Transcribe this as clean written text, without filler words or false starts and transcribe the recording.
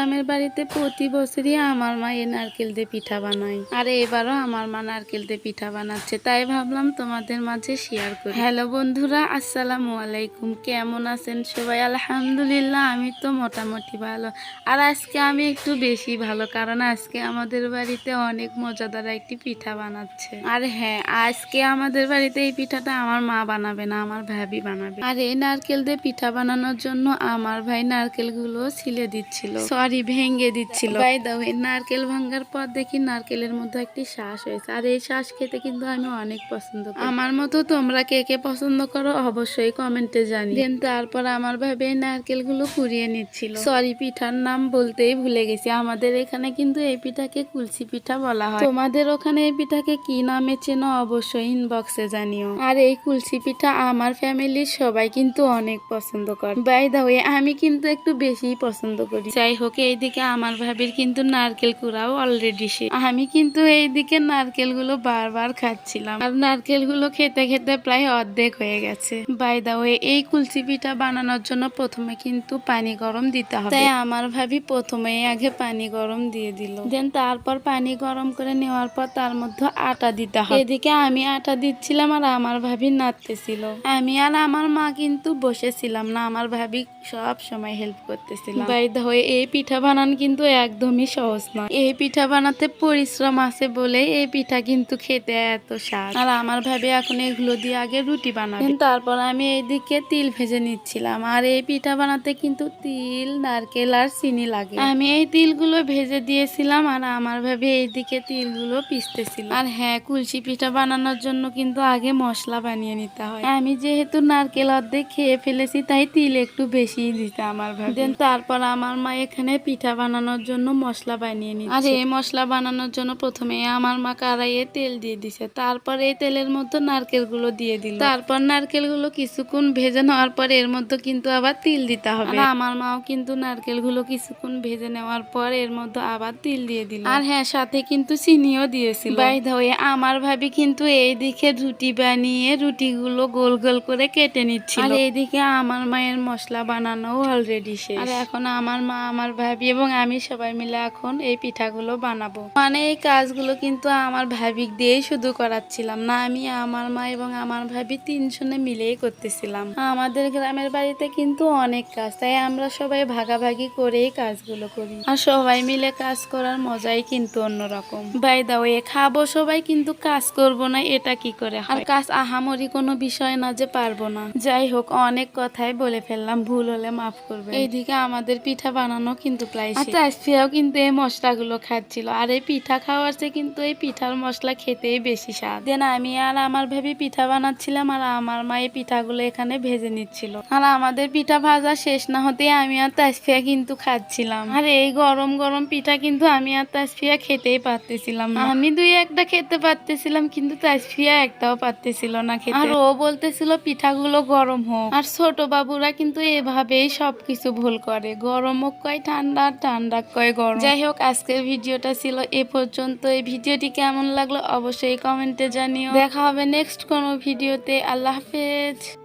গ্রামের বাড়িতে প্রতি বছরই আমার মা এই নারকেল দিয়ে পিঠা বানায়, আর এবারও আমার মা নারকেল দিয়ে পিঠা বানাচ্ছে, তাই ভাবলাম তোমাদের মাঝে শেয়ার করি। হ্যালো বন্ধুরা, আসসালামু আলাইকুম। কেমন আছেন সবাই? আলহামদুলিল্লাহ, আমি তো মোটামুটি ভালো। আর আজকে আমি একটু বেশি ভালো, কারণ আজকে আমাদের বাড়িতে অনেক মজাদার একটি পিঠা বানাচ্ছে। আর হ্যাঁ, আজকে আমাদের বাড়িতে এই পিঠাটা আমার মা বানাবে না, আমার ভাবি বানাবে। আর এই নারকেল দিয়ে পিঠা বানানোর জন্য আমার ভাই নারকেলগুলো ছিলে দিচ্ছিল, সরি ভেঙে দিচ্ছিল। বাই দাও, এই নারকেল ভাঙার পর দেখি নারকেলের মধ্যে একটি শ্বাস হয়েছে, আর এই শ্বাস খেতে কিন্তু আমি অনেক পছন্দ করি। আমার মতো তোমরা কে কে পছন্দ করো অবশ্যই কমেন্টে জানি। দেন তারপর আমার ভাবে এই নারকেলগুলো কুড়িয়ে নিচ্ছিল। সরি, পিঠার নাম বলতেই ভুলে গেছি। আমাদের এখানে কিন্তু এই পিঠাকে কুলসি পিঠা বলা হয়। তোমাদের ওখানে এই পিঠাকে কি নামে চেনো অবশ্যই ইনবক্সে জানিও। আর এই কুলসি পিঠা আমার ফ্যামিলির সবাই কিন্তু অনেক পছন্দ করে। বাই দা ওয়ে, আমি কিন্তু একটু বেশি পছন্দ করি। যাই হোক, এইদিকে আমার ভাবির কিন্তু নারকেল কুড়াও অলরেডি শেষ। আমি কিন্তু এইদিকে নারকেলগুলো বারবার খাচ্ছিলাম, আর নারকেলগুলো খেতে খেতে প্রায় অর্ধেক হয়ে গেছে। বাই দা ওয়ে, এই কুলসি পিঠা বানানোর জন্য প্রথমে কিন্তু পানি গরম দিতে হবে, তাই আমার ভাবি প্রথমেই আগে পানি গরম দিয়ে দিল। দেন তারপর পানি গরম করে নেওয়ার পর তার মধ্যে আটা দিতে হবে। এদিকে আমি আটা দিচ্ছিলাম আর আমার ভাবি নাড়তেছিল। আমি আর আমার মা কিন্তু বসেছিলাম না, আমার ভাবি সব সময় হেল্প করতেছিল। বাই দা ওয়ে, এই পিঠা বানানো কিন্তু একদমই সহজ নয়। এই পিঠা বানাতে পরিশ্রম আছে বলে এই পিঠা কিন্তু খেতে এত স্বাদ। আর আমার ভাবি এখন এগুলো দিয়ে আগে রুটি বানাবে, তারপর আমি এইদিকে তিল ভেজে নিচ্ছিলাম। আর এই পিঠা বানাতে কিন্তু তিল, নারকেল আর চিনি লাগে। আমি এই তিলগুলো ভেজে দিয়েছিলাম আর আমার ভাবি এইদিকে তিলগুলো পিষতেছিল। আর হ্যাঁ, কুলসি পিঠা বানানোর জন্য কিন্তু আগে মশলা বানিয়ে নিতে হয়। আমি যেহেতু নারকেল অর্ধেক খেয়ে ফেলেছি, তাই তিল একটু বেশি দিতে আমার ভাবি। দেন তারপর আমার মা এখানে পিঠা বানানোর জন্য মশলা বানিয়ে নিচ্ছে। আর এই মশলা বানানোর জন্য প্রথমে আমার মা কড়াইয়ে তেল দিয়ে দিছে, তারপর এই তেলের মধ্যে নারকেলগুলো দিয়ে দিল। তারপর নারকেলগুলো কিছুক্ষণ ভেজে নেওয়ার পর এর মধ্যে কিন্তু আবার তিল দিতে হবে। আর আমার মাও কিন্তু নারকেলগুলো কিছুক্ষণ ভেজে নেওয়ার পর এর মধ্যে আবার তিল দিয়ে দিল। আর হ্যাঁ, সাথে কিন্তু চিনিও দিয়েছিল। বাই দা ওয়ে, আমার ভাবি কিন্তু এইদিকে রুটি বানিয়ে রুটিগুলো গোল গোল করে কেটে নিচ্ছিল। আর এইদিকে আমার মায়ের মশলা বানানো অলরেডি শেষ। আর এখন আমার মা, আমার ভাবি এবং আমি সবাই মিলে এখন এই পিঠাগুলো বানাবো। মানে এই কাজগুলো কিন্তু আমার ভাবি দিয়েই শুধু করাচ্ছিলাম না, আমি, আমার মা এবং আমার ভাবি তিনজনে মিলেই করতেছিলাম। আমাদের গ্রামের বাড়িতে কিন্তু অনেক কাজ, তাই আমরা সবাই ভাগাভাগি করেই কাজগুলো করি। আর সবাই মিলে কাজ করার মজাই কিন্তু অন্যরকম। বাই দা ওয়ে, খাবো সবাই কিন্তু কাজ করব না, এটা কি করে হয়? আর কাজ আহামরি কোনো বিষয় না যে পারবো না। যাই হোক, অনেক কথাই বলে ফেললাম, ভুল হলে মাফ করবে। এইদিকে আমাদের পিঠা বানানো কিন্তু প্রায় শেষ। তাসফিয়াও কিন্তু এই মশলাগুলো খাচ্ছিল, আর এই পিঠা খাওয়ার চেয়ে কিন্তু এই পিঠার মশলা খেতেই বেশি স্বাদ। দেন আমি আর আমার ভাবি পিঠা বানাচ্ছিলাম, আর আমার মা এই পিঠাগুলো এখানে ভেজে নিচ্ছিল। আর আমাদের পিঠা ভাজা শেষ না হতে আমি আর তাসফিয়া কিন্তু খাচ্ছিলাম। আর এই গরম গরম পিঠা কিন্তু আমি আর তাসফিয়া খেতেই পারতেছিলাম না। আমি দুই একটা খেতে পারতেছিলাম, কিন্তু তাসফিয়া একটাও পারতেছিল না খেতে। আর ও বলতেছিল পিঠাগুলো গরম হোক। আর ছোট বাবুরা কিন্তু এভাবেই সবকিছু ভুল করে, গরম কয় ঠান্ডা, ঠান্ডা কয় গরম। যাই হোক, আজকের ভিডিওটা ছিল এ পর্যন্ত। এই ভিডিওটি কেমন লাগলো অবশ্যই কমেন্টে জানিও। দেখা হবে নেক্সট কোনো ভিডিওতে। আল্লাহ হাফেজ।